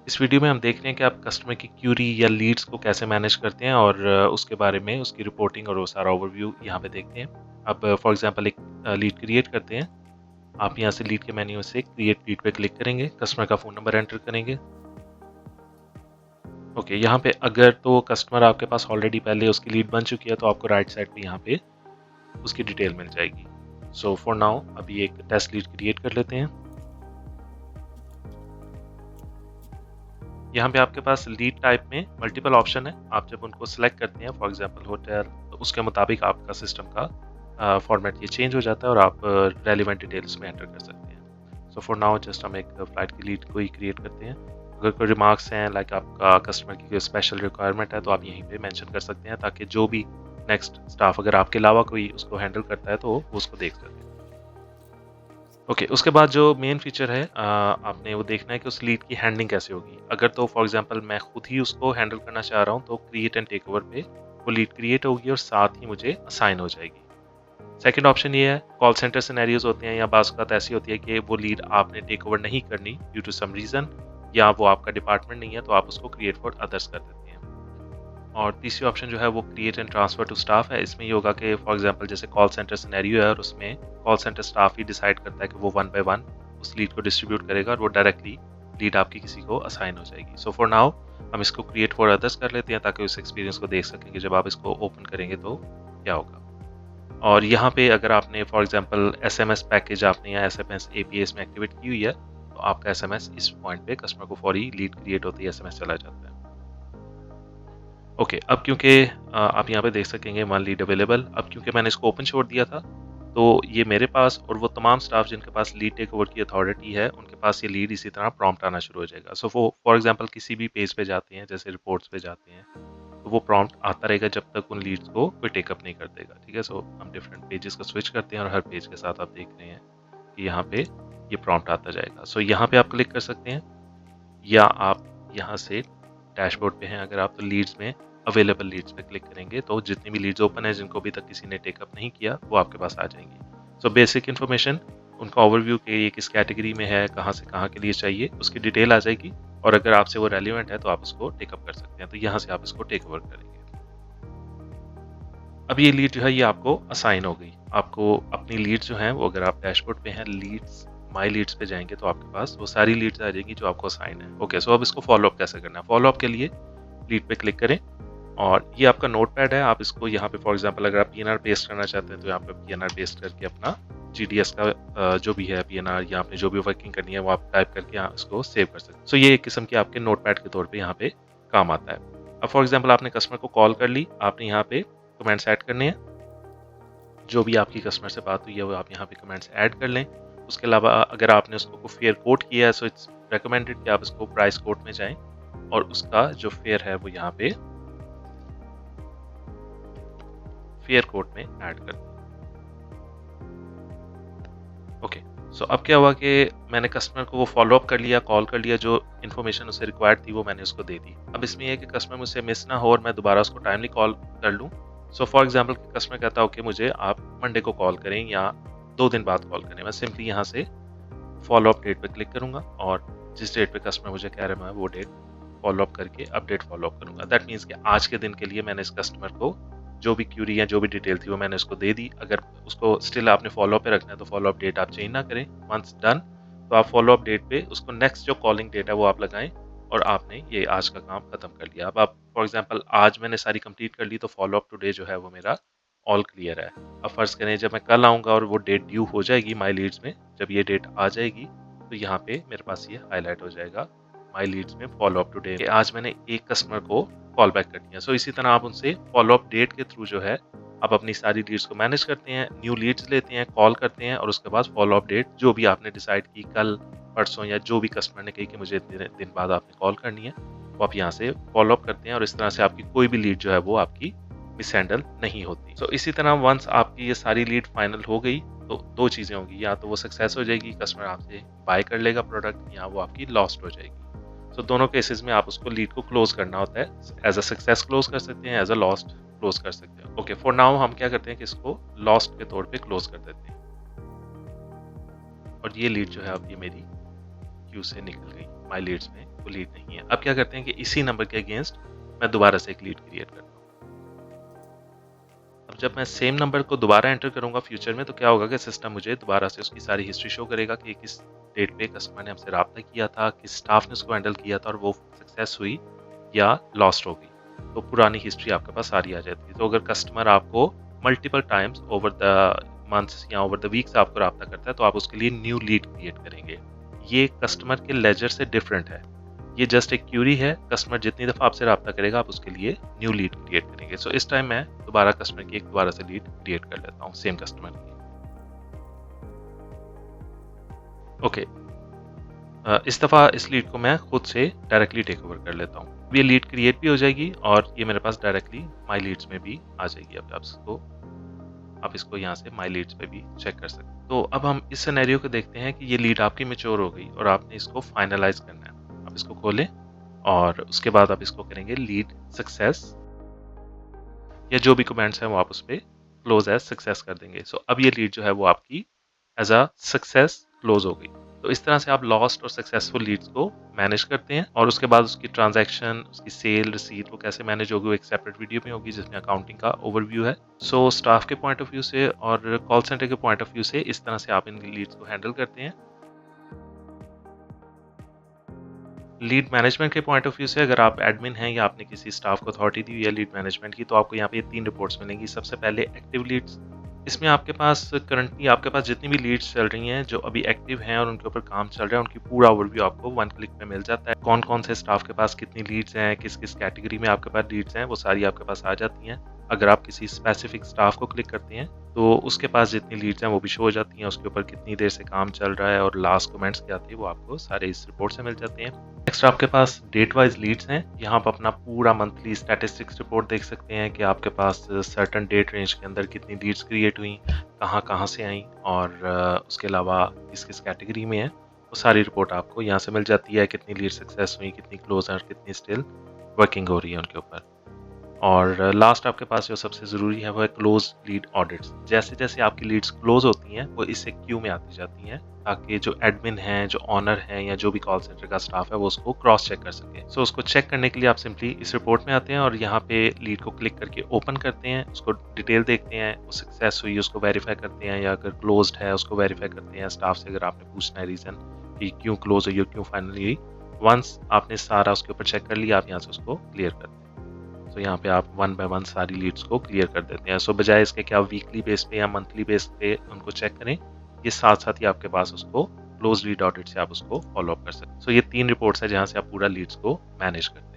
इस वीडियो में हम देख रहे हैं कि आप कस्टमर की क्यूरी या लीड्स को कैसे मैनेज करते हैं और उसके बारे में उसकी रिपोर्टिंग और वो सारा ओवरव्यू यहाँ पे देखते हैं। अब फॉर एग्जांपल एक लीड क्रिएट करते हैं। आप यहाँ से लीड के मेन्यू से क्रिएट लीड पे क्लिक करेंगे, कस्टमर का फ़ोन नंबर एंटर करेंगे। ओके, यहाँ पे अगर तो कस्टमर आपके पास ऑलरेडी पहले उसकी लीड बन चुकी है तो आपको राइट साइड पे यहाँ पे उसकी डिटेल मिल जाएगी। सो फॉर नाउ अभी एक टेस्ट लीड क्रिएट कर लेते हैं। यहाँ पे आपके पास लीड टाइप में मल्टीपल ऑप्शन है। आप जब उनको सेलेक्ट करते हैं, फॉर एग्जांपल होटल, तो उसके मुताबिक आपका सिस्टम का फॉर्मेट ये चेंज हो जाता है और आप रेलिवेंट डिटेल्स में एंटर कर सकते हैं। सो फॉर नाउ जस्ट हम एक फ्लाइट की लीड को ही क्रिएट करते हैं। अगर कोई रिमार्क्स हैं, लाइक आपका कस्टमर की कोई स्पेशल रिक्वायरमेंट है, तो आप यहीं पे मेंशन कर सकते हैं ताकि जो भी नेक्स्ट स्टाफ अगर आपके अलावा कोई उसको हैंडल करता है तो वो उसको देख सके। ओके, उसके बाद जो मेन फीचर है, आपने वो देखना है कि उस लीड की हैंडलिंग कैसे होगी। अगर तो फॉर एग्जांपल मैं खुद ही उसको हैंडल करना चाह रहा हूँ तो क्रिएट एंड टेक ओवर पे वो लीड क्रिएट होगी और साथ ही मुझे असाइन हो जाएगी। सेकंड ऑप्शन ये है, कॉल सेंटर सिनेरियोज होते हैं या बाज़ औक़ात ऐसी होती है कि वो लीड आपने टेक ओवर नहीं करनी ड्यू टू सम रीज़न, या वो आपका डिपार्टमेंट नहीं है, तो आप उसको क्रिएट फॉर अदर्स कर देते हैं। और तीसरी ऑप्शन जो है वो create and transfer to staff है। इसमें ये होगा कि फॉर एग्जांपल जैसे कॉल सेंटर सिनेरियो है और उसमें कॉल सेंटर स्टाफ ही डिसाइड करता है कि वो वन बाय वन उस लीड को डिस्ट्रीब्यूट करेगा और वो डायरेक्टली लीड आपकी किसी को असाइन हो जाएगी। सो फॉर नाउ हम इसको क्रिएट फॉर अदर्स कर लेते हैं ताकि उस एक्सपीरियंस को देख सकें कि जब आप इसको ओपन करेंगे तो क्या होगा। और यहाँ पे अगर आपने फॉर एग्जांपल SMS पैकेज आपने या SMS APIs में एक्टिवेट की हुई है तो आपका SMS इस पॉइंट पे कस्टमर को फौरी लीड क्रिएट होती है, SMS चला जाता है। ओके, अब क्योंकि आप यहाँ पे देख सकेंगे वन लीड अवेलेबल। अब क्योंकि मैंने इसको ओपन छोड़ दिया था तो ये मेरे पास और वो तमाम स्टाफ जिनके पास लीड टेक ओवर की अथॉरिटी है उनके पास ये लीड इसी तरह प्रॉम्प्ट आना शुरू हो जाएगा। सो वो फॉर एग्जांपल किसी भी पेज पे जाते हैं, जैसे रिपोर्ट्स पे जाते हैं, तो वो प्रॉम्प्ट आता रहेगा जब तक उन लीड्स को कोई टेकअप नहीं कर देगा। ठीक है, सो हम डिफरेंट पेजेस को स्विच करते हैं और हर पेज के साथ आप देख रहे हैं कि यहाँ पे ये प्रॉम्प्ट आता जाएगा। सो यहाँ पे आप क्लिक कर सकते हैं या आप यहाँ से डैशबोर्ड पे हैं अगर आप, तो लीड्स में अवेलेबल लीड्स पे क्लिक करेंगे तो जितनी भी लीड्स ओपन है जिनको अभी तक किसी ने टेकअप नहीं किया वो आपके पास आ जाएंगी। सो बेसिक इन्फॉर्मेशन, उनका ओवरव्यू के ये किस कैटेगरी में है, कहाँ से कहाँ के लिए चाहिए, उसकी डिटेल आ जाएगी और अगर आपसे वो रेलिवेंट है तो आप उसको टेकअप कर सकते हैं। तो यहाँ से आप इसको टेक ओवर करेंगे। अब ये लीड जो है ये आपको असाइन हो गई। आपको अपनी लीड्स जो हैं वो, अगर आप डैशबोर्ड पे हैं, लीड्स माई लीड्स पे जाएंगे तो आपके पास वो सारी लीड्स आ जाएंगी जो आपको असाइन है। ओके, सो अब इसको फॉलो अप कैसे करना है। फॉलो अप के लिए लीड पे क्लिक करें और ये आपका नोट पैड है। आप इसको यहाँ पे फॉर एग्जांपल अगर आप PNR पेस्ट करना चाहते हैं तो यहाँ पे PNR पेस्ट करके अपना GDS का जो भी है PNR या आपने जो भी वर्किंग करनी है वो आप टाइप करके यहाँ इसको सेव कर सकते हैं। सो ये एक किस्म के आपके नोट पैड के तौर पर यहाँ पे काम आता है। अब फॉर एग्जाम्पल आपने कस्टमर को कॉल कर ली, आपने यहाँ पे कमेंट्स ऐड करने हैं। जो भी आपकी कस्टमर से बात हुई है वो आप यहाँ पे कमेंट्स ऐड कर लें। उसके अलावा अगर आपने उसको फेयर कोट किया है सो इट्स रिकमेंडेड कि आप इसको प्राइस कोट में जाएं और उसका जो फेयर है वो यहाँ पे फेयर कोट में ऐड कर दें। ओके, सो अब क्या हुआ कि मैंने कस्टमर को वो फॉलो अप कर लिया, कॉल कर लिया, जो इन्फॉर्मेशन उसे रिक्वायर्ड थी वो मैंने उसको दे दी। अब इसमें यह है कि कस्टमर मुझसे मिस ना हो और मैं दोबारा उसको टाइमली कॉल कर लूँ। सो फॉर एग्जाम्पल कस्टमर कहता है ओके मुझे आप मंडे को कॉल करें या 2 दिन बाद कॉल करें, मैं सिंपली यहाँ से फॉलो अप डेट पे क्लिक करूँगा और जिस डेट पे कस्टमर मुझे कह रहा है मैं वो डेट फॉलो अप करके अपडेट फॉलो अप करूँगा। दैट मीन्स कि आज के दिन के लिए मैंने इस कस्टमर को जो भी क्यूरी या जो भी डिटेल थी वो मैंने उसको दे दी। अगर उसको स्टिल आपने फॉलो अप पे रखना है तो फॉलो अप डेट आप चेंज ना करें। वंस डन तो आप फॉलो अप डेट पे उसको नेक्स्ट जो कॉलिंग डेट है वो आप लगाएं और आपने ये आज का काम खत्म कर लिया। अब आप फॉर एग्जांपल आज मैंने सारी कंप्लीट कर ली तो फॉलो अप टुडे जो है वो मेरा ऑल क्लियर है। अब फर्ज करें जब मैं कल आऊँगा और वो डेट ड्यू हो जाएगी माई लीड्स में, जब ये डेट आ जाएगी तो यहाँ पे मेरे पास ये हाईलाइट हो जाएगा माई लीड्स में फॉलो अप टुडे, आज मैंने एक कस्टमर को कॉल बैक करनी है। सो इसी तरह आप उनसे फॉलो अप डेट के थ्रू जो है आप अपनी सारी लीड्स को मैनेज करते हैं, न्यू लीड्स लेते हैं, कॉल करते हैं और उसके बाद फॉलो अप डेट जो भी आपने डिसाइड की कल परसों या जो भी कस्टमर ने कही कि मुझे दिन बाद आपने कॉल करनी है वो आप यहाँ से फॉलो अप करते हैं और इस तरह से आपकी कोई भी लीड जो है वो आपकी मिस हैंडल नहीं होती। सो इसी तरह वंस आपकी ये सारी लीड फाइनल हो गई तो 2 चीज़ें होंगी, या तो वो सक्सेस हो जाएगी, कस्टमर आपसे बाय कर लेगा प्रोडक्ट, या वो आपकी लॉस्ट हो जाएगी। तो दोनों केसेस में आप उसको लीड को क्लोज करना होता है। एज अ सक्सेस क्लोज कर सकते हैं, एज अ लॉस्ट क्लोज कर सकते हैं। ओके, फॉर नाउ हम क्या करते हैं कि इसको लॉस्ट के तौर पे क्लोज कर देते हैं और ये लीड जो है अब ये मेरी क्यू से निकल गई, माई लीड्स में वो लीड नहीं है। अब क्या करते हैं कि इसी नंबर के अगेंस्ट मैं दोबारा से एक लीड क्रिएट करता हूँ। अब जब मैं सेम नंबर को दोबारा एंटर करूंगा फ्यूचर में, तो क्या होगा कि सिस्टम मुझे दोबारा से उसकी सारी हिस्ट्री शो करेगा कि किस डेट पे कस्टमर ने हमसे रब्ता किया था, किस स्टाफ ने उसको हैंडल किया था और वो सक्सेस हुई या लॉस्ट हो गई। तो पुरानी हिस्ट्री आपके पास सारी आ जाती है। तो अगर कस्टमर आपको multiple times over the months या ओवर द वीक्स आपको रब्ता करता है, तो आप उसके लिए न्यू लीड क्रिएट करेंगे। ये कस्टमर के लेजर से डिफरेंट है। ये जस्ट एक क्यूरी है। कस्टमर जितनी दफ़ा आपसे रब्ता करेगा, आप उसके लिए न्यू लीड क्रिएट करेंगे। सो इस टाइम मैं दोबारा कस्टमर की एक दोबारा से लीड क्रिएट कर लेता हूँ सेम कस्टमर की। ओके, इस दफ़ा इस लीड को मैं खुद से डायरेक्टली टेक ओवर कर लेता हूँ। ये लीड क्रिएट भी हो जाएगी और ये मेरे पास डायरेक्टली माई लीड्स में भी आ जाएगी। अब आप इसको यहाँ से माई लीड्स पे भी चेक कर सकते हैं। तो अब हम इस सिनेरियो को देखते हैं कि ये लीड आपकी मैच्योर हो गई और आपने इसको फाइनलाइज करना है। आप इसको खोलें और उसके बाद आप इसको करेंगे लीड सक्सेस, या जो भी कमेंट्स हैं वो आप उस पर क्लोज एज सक्सेस कर देंगे। सो अब ये लीड जो है वो आपकी एज अ सक्सेस क्लोज हो गई। तो इस तरह से आप लॉस्ट और सक्सेसफुल लीड्स को मैनेज करते हैं और उसके बाद उसकी ट्रांजैक्शन, उसकी सेल, रिसीट वो कैसे मैनेज होगी वो एक सेपरेट वीडियो में होगी जिसमें अकाउंटिंग का ओवरव्यू है। सो स्टाफ के पॉइंट ऑफ व्यू से और कॉल सेंटर के पॉइंट ऑफ व्यू से इस तरह से आप इन लीड्स को हैंडल करते हैं। लीड मैनेजमेंट के पॉइंट ऑफ व्यू से अगर आप एडमिन हैं या आपने किसी स्टाफ को अथॉरिटी दी हुई है लीड मैनेजमेंट की, तो आपको यहाँ पे 3 रिपोर्ट्स मिलेंगी। सबसे पहले एक्टिव लीड्स। इसमें आपके पास करंटली आपके पास जितनी भी लीड्स चल रही हैं जो अभी एक्टिव हैं और उनके ऊपर काम चल रहा है, उनकी पूरा ओवरव्यू आपको 1 क्लिक में मिल जाता है। कौन कौन से स्टाफ के पास कितनी लीड्स हैं, किस किस कैटेगरी में आपके पास लीड्स हैं, वो सारी आपके पास आ जाती हैं। अगर आप किसी स्पेसिफिक स्टाफ को क्लिक करते हैं तो उसके पास जितनी लीड्स हैं वो भी शो हो जाती हैं, उसके ऊपर कितनी देर से काम चल रहा है और लास्ट कमेंट्स क्या थे वो आपको सारे इस रिपोर्ट से मिल जाते हैं। नेक्स्ट आपके पास डेट वाइज लीड्स हैं। यहाँ आप अपना पूरा मंथली स्टैटिस्टिक्स रिपोर्ट देख सकते हैं कि आपके पास सर्टन डेट रेंज के अंदर कितनी लीड्स क्रिएट हुई, कहाँ से आई और उसके अलावा किस किस कैटेगरी में है, वो सारी रिपोर्ट आपको यहाँ से मिल जाती है। कितनी लीड सक्सेस हुई, कितनी क्लोज है और कितनी स्टिल वर्किंग हो रही है उनके ऊपर। और लास्ट आपके पास जो सबसे ज़रूरी है वो है क्लोज लीड ऑडिट्स। जैसे जैसे आपकी लीड्स क्लोज होती हैं वो इससे क्यू में आती जाती हैं ताकि जो एडमिन हैं, जो ऑनर हैं या जो भी कॉल सेंटर का स्टाफ है वो उसको क्रॉस चेक कर सके। सो उसको चेक करने के लिए आप सिंपली इस रिपोर्ट में आते हैं और यहाँ पे लीड को क्लिक करके ओपन करते हैं, उसको डिटेल देखते हैं, वो सक्सेस हुई उसको वेरीफाई करते हैं या अगर क्लोज्ड है उसको वेरीफाई करते हैं स्टाफ से अगर आपने पूछना है रीज़न कि क्यों क्लोज हुई और क्यों फाइनली हुई। वंस आपने सारा उसके ऊपर चेक कर लिया, आप यहाँ से उसको क्लियर करते हैं। तो यहाँ पे आप 1 बाय 1 सारी लीड्स को क्लियर कर देते हैं। सो बजाय इसके कि आप वीकली बेस पे या मंथली बेस पे उनको चेक करें, ये साथ साथ ही आपके पास उसको क्लोज लीड ऑडिट से आप उसको फॉलो अप कर सकते हैं। सो ये 3 रिपोर्ट्स है जहाँ से आप पूरा लीड्स को मैनेज करते हैं।